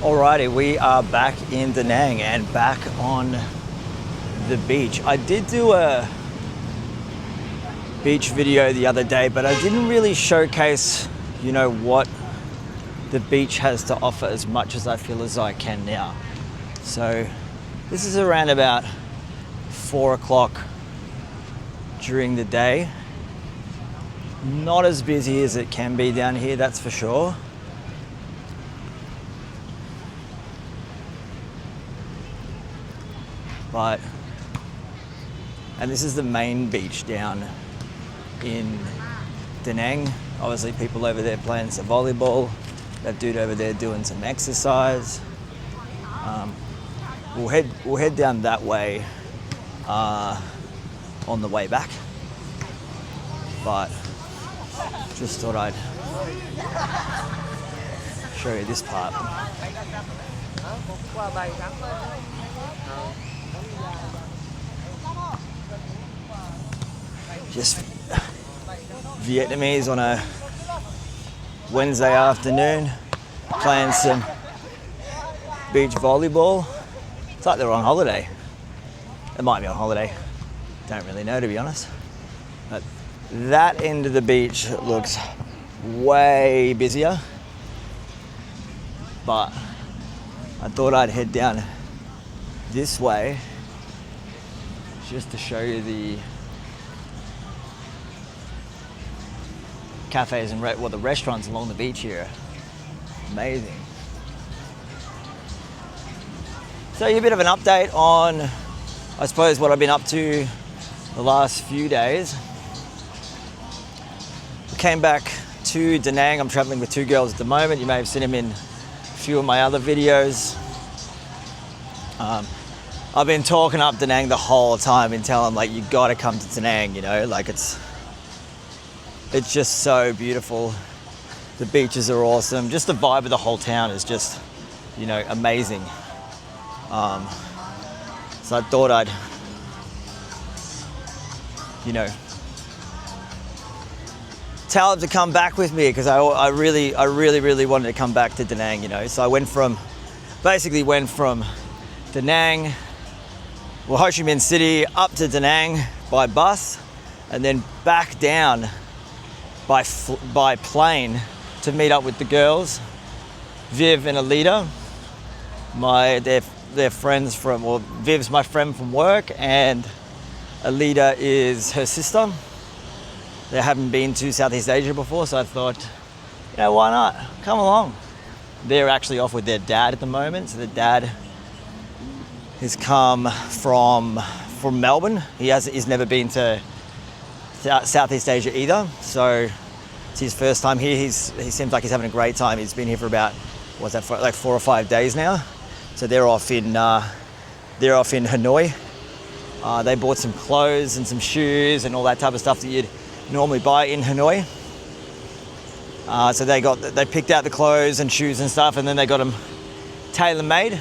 Alrighty, we are back in Da Nang and back on the beach. I did do a beach video the other day, but I didn't really showcase, what the beach has to offer as much as I feel as I can now. So this is around about 4 o'clock during the day. Not as busy as it can be down here, that's for sure. And this is the main beach down in Da Nang. Obviously people over there playing some volleyball. That dude over there doing some exercise. We'll head down that way on the way back. But just thought I'd show you this part. Just Vietnamese on a Wednesday afternoon playing some beach volleyball. It's like they're on holiday. They might be on holiday. Don't really know, to be honest. But that end of the beach looks way busier. But I thought I'd head down this way just to show you the cafes and the restaurants along the beach here. Amazing. So a bit of an update on, I suppose, what I've been up to the last few days. I came back to Da Nang. I'm traveling with two girls at the moment. You may have seen them in a few of my other videos. I've been talking up Da Nang the whole time and telling them, you gotta come to Da Nang, it's just so beautiful. The beaches are awesome. Just the vibe of the whole town is just, amazing. So I thought I'd, tell them to come back with me because I really wanted to come back to Da Nang, So I basically went from Da Nang, Ho Chi Minh City, up to Da Nang by bus, and then back down by plane to meet up with the girls, Viv and Alita. They're friends Viv's my friend from work, and Alita is her sister. They haven't been to Southeast Asia before, so I thought, why not? Come along. They're actually off with their dad at the moment, so the dad has come from Melbourne. He's never been to Southeast Asia either, so it's his first time here. He seems like he's having a great time. He's been here for about 4 or 5 days now. So they're off in Hanoi. They bought some clothes and some shoes and all that type of stuff that you'd normally buy in Hanoi. So they picked out the clothes and shoes and stuff, and then they got them tailor-made.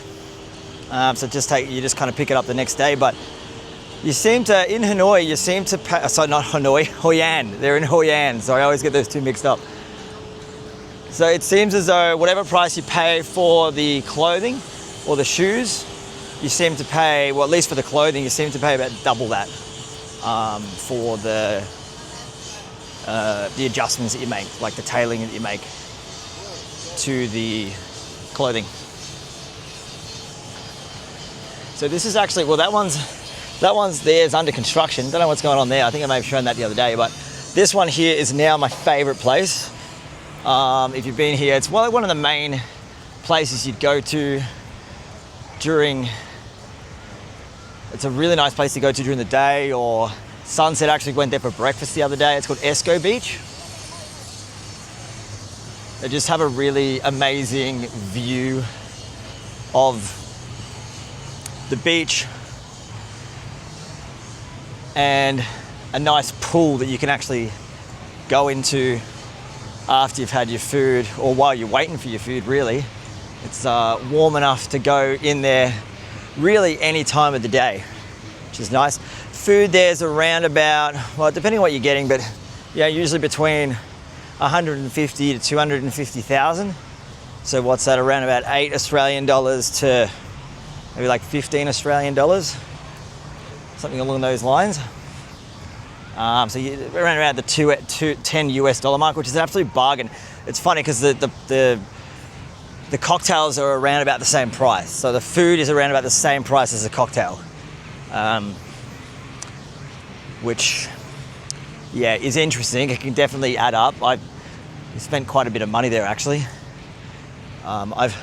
So you just kind of pick it up the next day. But in Hanoi, sorry, not Hanoi, Hoi An. They're in Hoi An, so I always get those two mixed up. So it seems as though whatever price you pay for the clothing or the shoes, you seem to pay, well, at least for the clothing, you seem to pay about double that for the adjustments that you make, like the tailoring that you make to the clothing. So this is actually, that one's there is under construction. Don't know what's going on there. I think I may have shown that the other day, but this one here is now my favorite place. If you've been here, it's one of the main places you'd go to it's a really nice place to go to during the day or sunset. I actually went there for breakfast the other day. It's called Esco Beach. They just have a really amazing view of the beach and a nice pool that you can actually go into after you've had your food or while you're waiting for your food, really. It's warm enough to go in there really any time of the day, which is nice. Food there's around about, depending on what you're getting, but usually between 150 to 250,000 So what's that, around about $8 to maybe like 15 Australian dollars, something along those lines. So you're around the 10 US dollar mark, which is an absolute bargain. It's funny because the cocktails are around about the same price. So the food is around about the same price as a cocktail, which, yeah, is interesting. It can definitely add up. I spent quite a bit of money there, actually. I've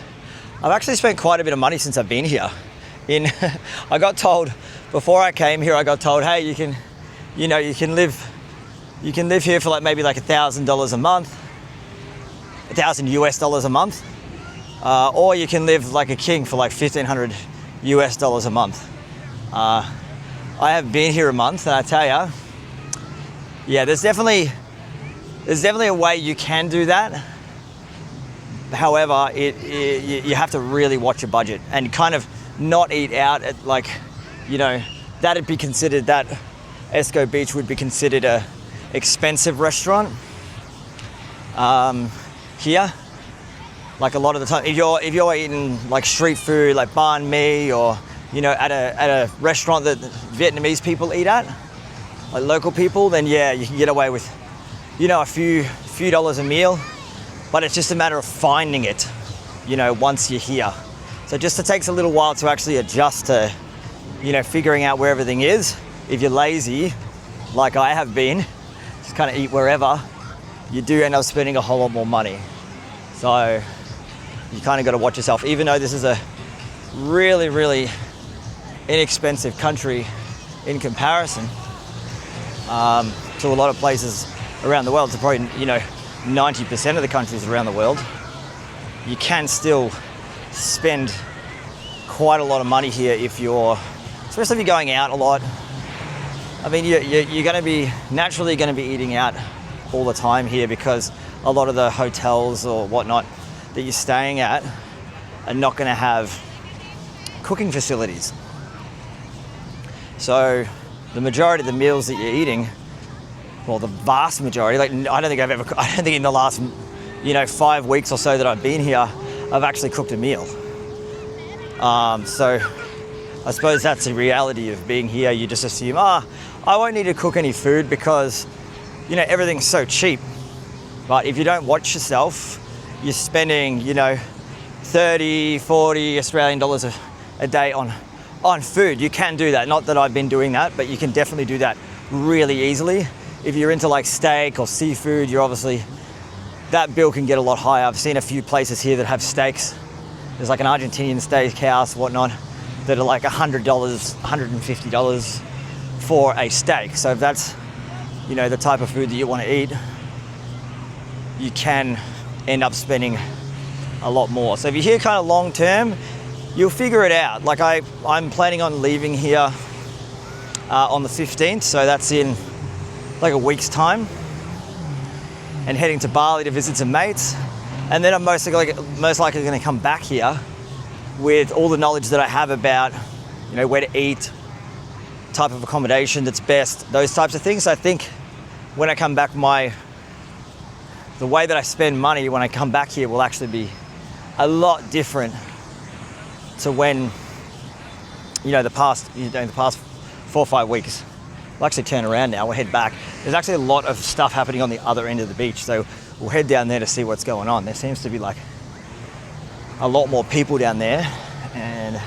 actually spent quite a bit of money since I've been here. I got told before I came here, hey, you can live here for maybe $1,000 a month, $1,000 US dollars a month, or you can live like a king for $1,500 US dollars a month. I have been here a month, and I tell you, yeah, there's definitely a way you can do that. However, you have to really watch your budget and kind of not eat out at that'd be considered, that Esco Beach would be considered a expensive restaurant here. Like a lot of the time, if you're eating street food, like banh mi, or at a restaurant that Vietnamese people eat at, like local people, then yeah, you can get away with a few dollars a meal. But it's just a matter of finding it, once you're here. So it takes a little while to actually adjust to, figuring out where everything is. If you're lazy, like I have been, just kind of eat wherever, you do end up spending a whole lot more money. So you kind of got to watch yourself. Even though this is a really, really inexpensive country in comparison to a lot of places around the world, to probably, 90% of the countries around the world, you can still spend quite a lot of money here especially if you're going out a lot. I mean, you're going to be naturally going to be eating out all the time here, because a lot of the hotels or whatnot that you're staying at are not going to have cooking facilities. So the majority of the meals that you're eating, well, the vast majority, I don't think in the last 5 weeks or so that I've been here, I've actually cooked a meal. So I suppose that's the reality of being here. You just assume, I won't need to cook any food because, everything's so cheap. But if you don't watch yourself, you're spending, 30, 40 Australian dollars a day on food. You can do that. Not that I've been doing that, but you can definitely do that really easily. If you're into steak or seafood, that bill can get a lot higher. I've seen a few places here that have steaks. There's an Argentinian steakhouse, whatnot, that are $100, $150 for a steak. So if that's, the type of food that you want to eat, you can end up spending a lot more. So if you're here kind of long term, you'll figure it out. I'm planning on leaving here on the 15th, so that's in a week's time, and heading to Bali to visit some mates. And then I'm most likely going to come back here with all the knowledge that I have about, where to eat, type of accommodation that's best, those types of things. So I think when I come back, the way that I spend money when I come back here will actually be a lot different to when, the past 4 or 5 weeks. We'll actually turn around now, we'll head back. There's actually a lot of stuff happening on the other end of the beach, so we'll head down there to see what's going on. There seems to be a lot more people down there, and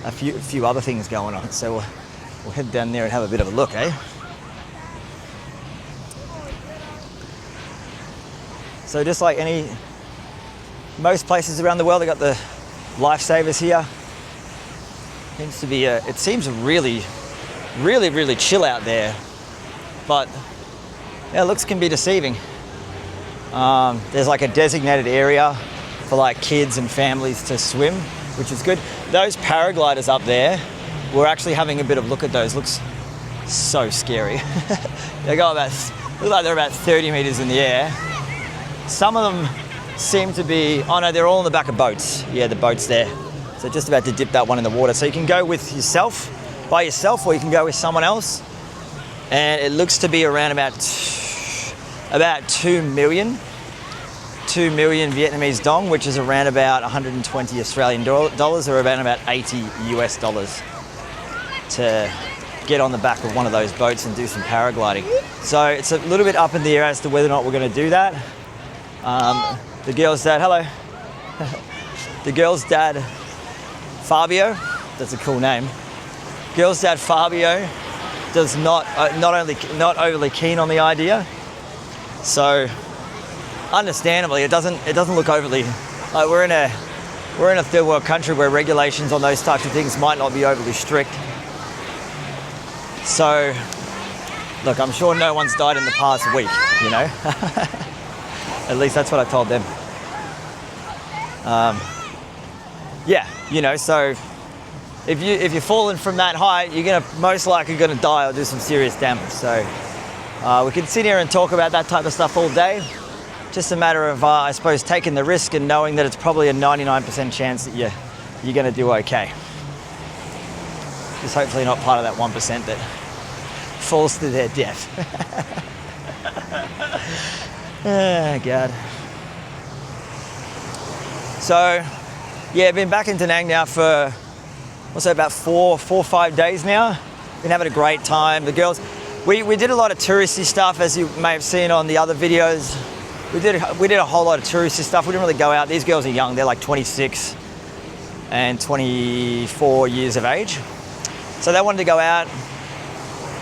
a few other things going on. So we'll head down there and have a bit of a look, eh? So just like most places around the world, they got the lifesavers here. It seems really, really, really chill out there, but looks can be deceiving. There's a designated area for kids and families to swim, which is good. Those paragliders up there, we're actually having a bit of a look at those. Looks so scary. Look like they're about 30 meters in the air. Some of them seem to be, they're all in the back of boats. Yeah, the boat's there. So just about to dip that one in the water. So you can go by yourself, or you can go with someone else. And it looks to be around about $2 million 1.2 million Vietnamese dong, which is around about 120 Australian dollars, or about 80 US dollars, to get on the back of one of those boats and do some paragliding. So it's a little bit up in the air as to whether or not we're going to do that. The girl's dad, hello. The girl's dad, Fabio, that's a cool name. Girl's dad, Fabio, does not overly keen on the idea. So understandably, it doesn't look overly, like we're in a third world country where regulations on those types of things might not be overly strict. So look, I'm sure no one's died in the past week, you know. At least that's what I told them. Yeah, you know, so if you're falling from that height, you're most likely gonna die or do some serious damage. So we can sit here and talk about that type of stuff all day. Just a matter of, I suppose, taking the risk and knowing that it's probably a 99% chance that you're gonna do okay. Just hopefully not part of that 1% that falls to their death. Oh God. So yeah, I've been back in Da Nang now for about 4 or 5 days now. Been having a great time. The girls, we did a lot of touristy stuff, as you may have seen on the other videos. We did a whole lot of touristy stuff. We didn't really go out. These girls are young. They're like 26 and 24 years of age. So they wanted to go out,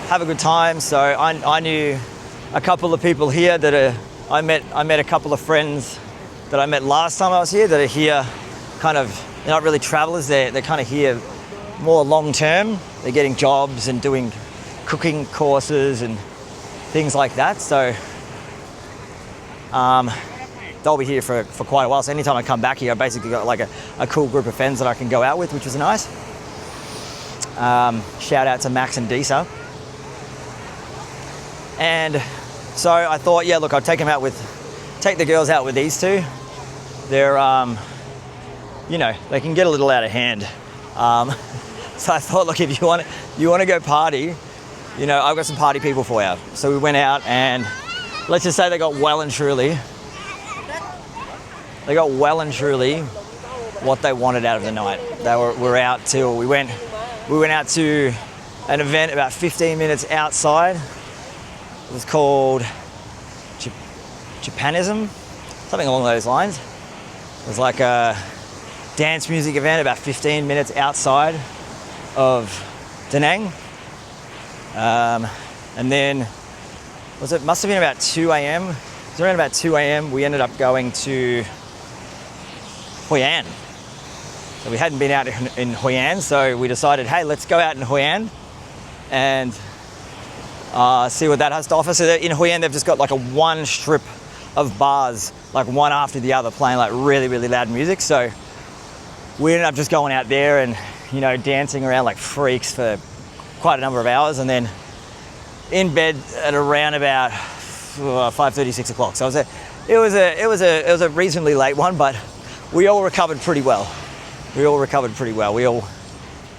have a good time. So I knew a couple of people here that I met a couple of friends that I met last time I was here that are here kind of, they're not really travelers, they're kind of here more long term. They're getting jobs and doing cooking courses and things like that. So they'll be here for quite a while. So anytime I come back here, I basically got like a cool group of friends that I can go out with, which was nice. Shout out to Max and Disa. And so I thought, yeah, look, I'll take the girls out with these two. They're, you know, they can get a little out of hand. So I thought, look, if you want to go party, you know, I've got some party people for you. So we went out and let's just say they got well and truly what they wanted out of the night. We went out to an event about 15 minutes outside. It was called Japanism, something along those lines. It was like a dance music event about 15 minutes outside of Da Nang. And then, must have been about 2 a.m. It was around about 2 a.m. we ended up going to Hoi An. So we hadn't been out in Hoi An, so we decided, hey, let's go out in Hoi An and see what that has to offer. So in Hoi An, they've just got like one strip of bars, like one after the other, playing like really, really loud music. So we ended up just going out there and, you know, dancing around like freaks for quite a number of hours, and then in bed at around about 5:30, 6 o'clock. So it was a reasonably late one, but we all recovered pretty well. We all,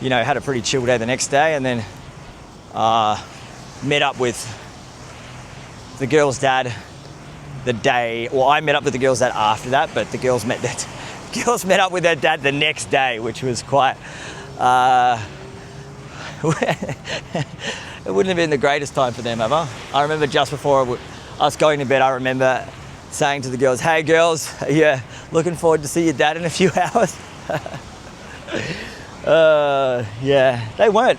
you know, had a pretty chill day the next day, and then met up with the girl's dad I met up with the girl's dad after that, but the girls met up with their dad the next day, which was quite, it wouldn't have been the greatest time for them ever. I remember just before us going to bed, I remember saying to the girls, hey girls, are you looking forward to see your dad in a few hours? Yeah, they were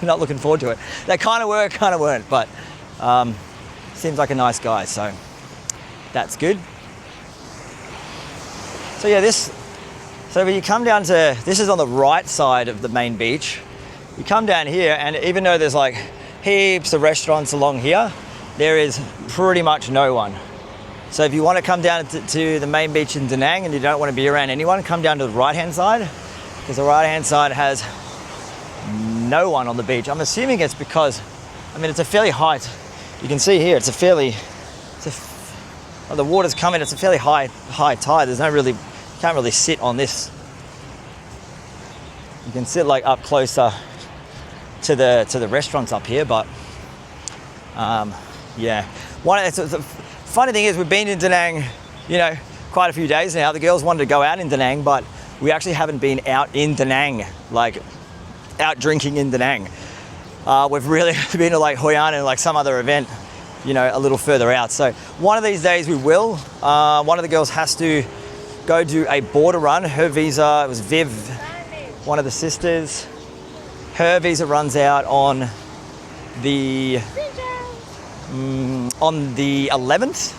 not looking forward to it. They kind of were, kind of weren't, but seems like a nice guy, so that's good. So yeah, so when you come down to, this is on the right side of the main beach. You come down here, and even though there's like heaps of restaurants along here, there is pretty much no one. So if you want to come down to the main beach in Da Nang and you don't want to be around anyone, come down to the right-hand side, because the right-hand side has no one on the beach. I'm assuming it's because, I mean, it's a fairly high, you can see here, the water's coming, it's a fairly high tide. There's can't really sit on this. You can sit like up closer to the restaurants up here, but yeah. The funny thing is, we've been in Da Nang you know, quite a few days now. The girls wanted to go out in Da Nang, but we actually haven't been out in Da Nang, like out drinking in Da Nang. We've really been to like Hoi An and like some other event, you know, a little further out. So one of these days we will. One of the girls has to go do a border run. Her visa, it was Viv, one of the sisters. Her visa runs out on the 11th,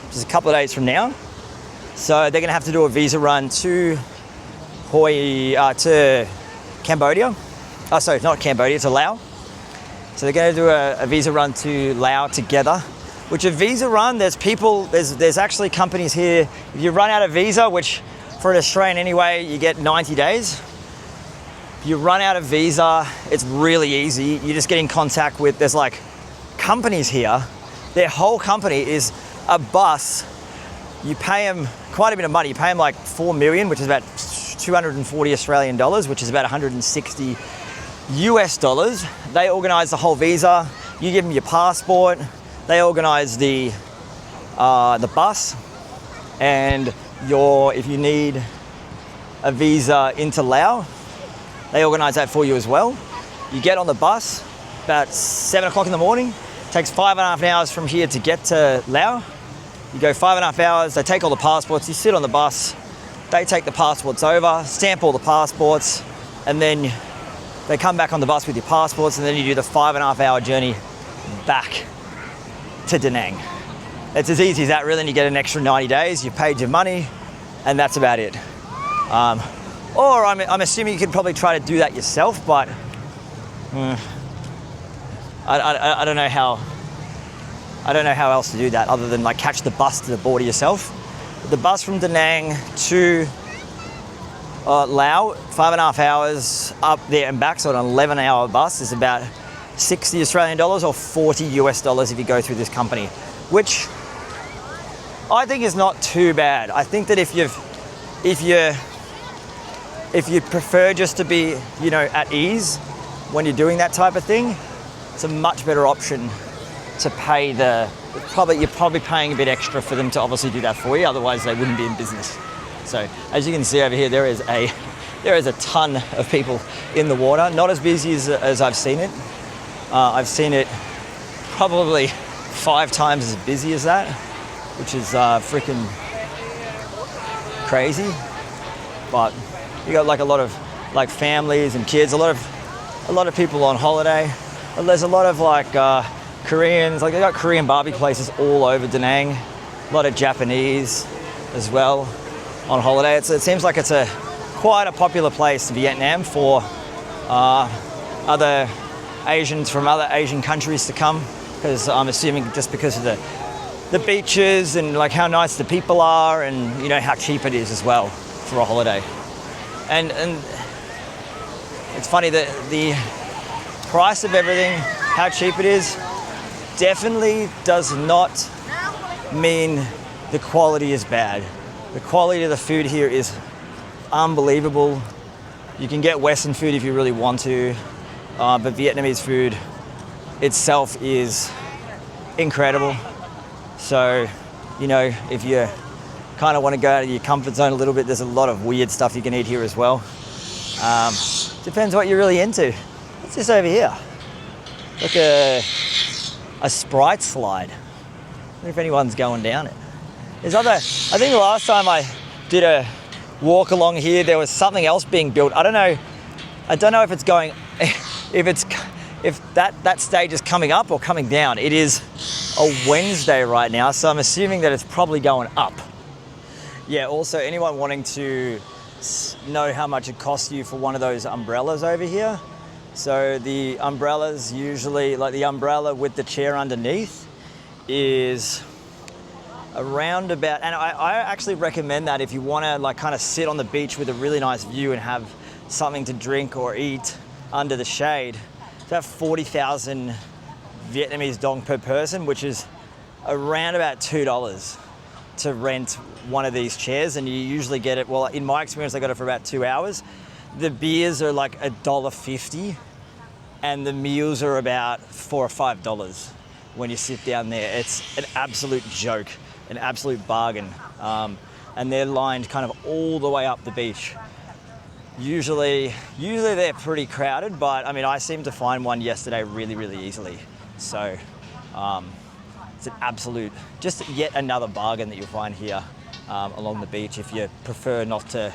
which is a couple of days from now. So they're gonna have to do a visa run to to Cambodia. Oh, sorry, not Cambodia, to Laos. So they're going to do a visa run to Laos together. Which a visa run, there's actually companies here. If you run out of visa, which for an Australian anyway, you get 90 days. If you run out of visa, it's really easy. You just get in contact with, there's like companies here. Their whole company is a bus. You pay them quite a bit of money. You pay them like 4 million, which is about 240 Australian dollars, which is about 160 US dollars. They organize the whole visa. You give them your passport. They organize the bus, and if you need a visa into Laos, they organize that for you as well. You get on the bus about 7 o'clock in the morning. It takes 5.5 hours from here to get to Laos. You go 5.5 hours. They take all the passports. You sit on the bus. They take the passports over, stamp all the passports, and then they come back on the bus with your passports, and then you do the 5.5 hour journey back to Da Nang. It's as easy as that, really, and you get an extra 90 days, you've paid your money, and that's about it. Or I'm assuming you could probably try to do that yourself, but I don't know how else to do that other than like catch the bus to the border yourself. The bus from Da Nang to Laos, 5.5 hours up there and back, so an 11-hour bus is about 60 Australian dollars or 40 US dollars if you go through this company, which I think is not too bad. I think that if you prefer just to be, you know, at ease when you're doing that type of thing, it's a much better option to pay you're probably paying a bit extra for them to obviously do that for you, otherwise they wouldn't be in business. So as you can see over here, there is a ton of people in the water. Not as busy as I've seen it. I've seen it probably 5 times as busy as that, which is freaking crazy. But you got like a lot of like families and kids, a lot of people on holiday. There's a lot of like Koreans, like they got Korean barbecue places all over Da Nang. A lot of Japanese as well on holiday. It seems like it's quite a popular place, Vietnam, for other Asians from other Asian countries to come, because I'm assuming just because of the beaches and like how nice the people are, and you know how cheap it is as well for a holiday. And it's funny that the price of everything, how cheap it is, definitely does not mean the quality is bad. The quality of the food here is unbelievable. You can get Western food if you really want to, but Vietnamese food itself is incredible. So, you know, if you kind of want to go out of your comfort zone a little bit, there's a lot of weird stuff you can eat here as well. Depends what you're really into. What's this over here? Like a Sprite slide. I wonder if anyone's going down it. I think the last time I did a walk along here, there was something else being built. I don't know if it's going, if that stage is coming up or coming down. It is a Wednesday right now, so I'm assuming that it's probably going up. Yeah, also anyone wanting to know how much it costs you for one of those umbrellas over here. So the umbrellas usually, like the umbrella with the chair underneath, is around about, and I actually recommend that if you want to like kind of sit on the beach with a really nice view and have something to drink or eat under the shade. It's about 40,000 Vietnamese dong per person, which is around about $2 to rent one of these chairs, and you usually get it, well, in my experience, I got it for about 2 hours. The beers are like $1.50, and the meals are about $4 or $5 when you sit down there. It's an absolute joke an absolute bargain. And they're lined kind of all the way up the beach. Usually they're pretty crowded, but I mean, I seem to find one yesterday really, really easily. So it's an absolute, just yet another bargain that you'll find here along the beach if you prefer not to,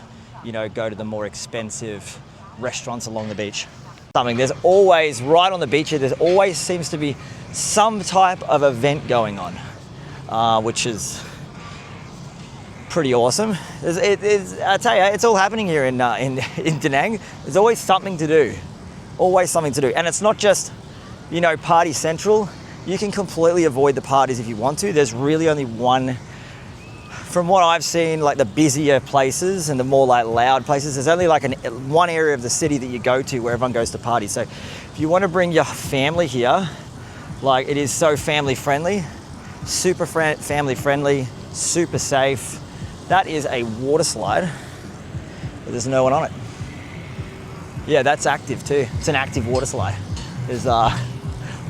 go to the more expensive restaurants along the beach. There's always, right on the beach here, there always seems to be some type of event going on, which is pretty awesome. I tell you, it's all happening here in Da Nang. There's always something to do, and it's not just, party central. You can completely avoid the parties if you want to. There's really only one. From what I've seen, like the busier places and the more like loud places, there's only like one area of the city that you go to where everyone goes to party. So if you want to bring your family here, like it is so family friendly, super family friendly, super safe. That is a water slide, but there's no one on it. Yeah, that's active too. It's an active water slide. There's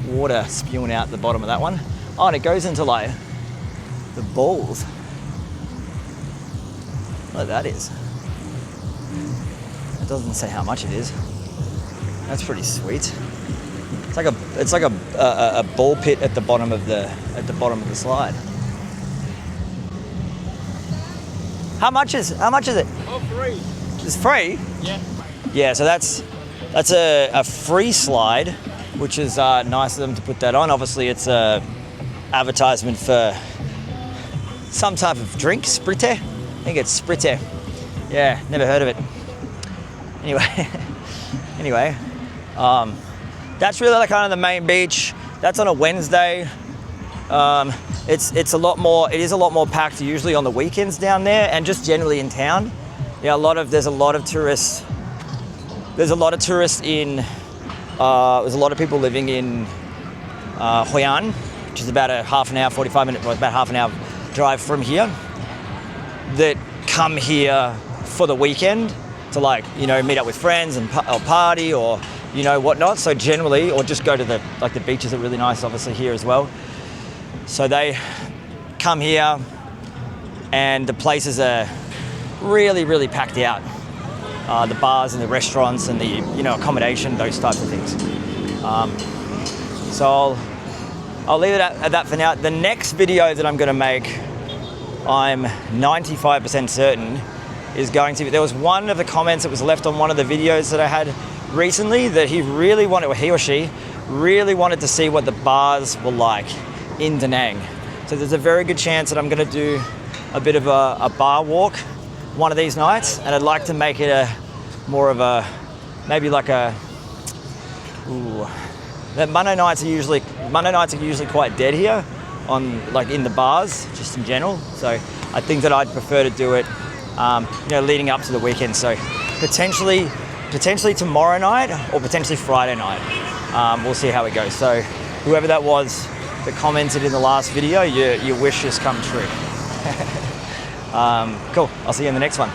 water spewing out the bottom of that one. Oh, and it goes into like the balls. What that is. It doesn't say how much it is. That's pretty sweet. It's like a ball pit at the bottom of the slide. How much is it? Oh, free. It's free? Yeah. Yeah, so that's a free slide, which is nice of them to put that on. Obviously, it's a advertisement for some type of drink, Sprite. I think it's Sprite. Yeah, never heard of it. Anyway, that's really like kind of the main beach. That's on a Wednesday. It is a lot more packed usually on the weekends down there, and just generally in town. Yeah, there's a lot of tourists. There's a lot of people living in Hoi An, which is about a half an hour drive from here, that come here for the weekend to meet up with friends and or party or whatnot. So generally, or just go to the beaches are really nice, obviously here as well. So they come here, and the places are really, really packed out. The bars and the restaurants and the accommodation, those types of things. So I'll leave it at that for now. The next video that I'm going to make, I'm 95% certain, is going to be, there was one of the comments that was left on one of the videos that I had recently that he or she really wanted to see what the bars were like in Da Nang. So there's a very good chance that I'm going to do a bit of a bar walk one of these nights, and I'd like to make it that Monday nights are usually quite dead here on in the bars just in general. So I think that I'd prefer to do it leading up to the weekend. So potentially tomorrow night or potentially Friday night. We'll see how it goes. So whoever that was that commented in the last video, your wish has come true. Cool. I'll see you in the next one.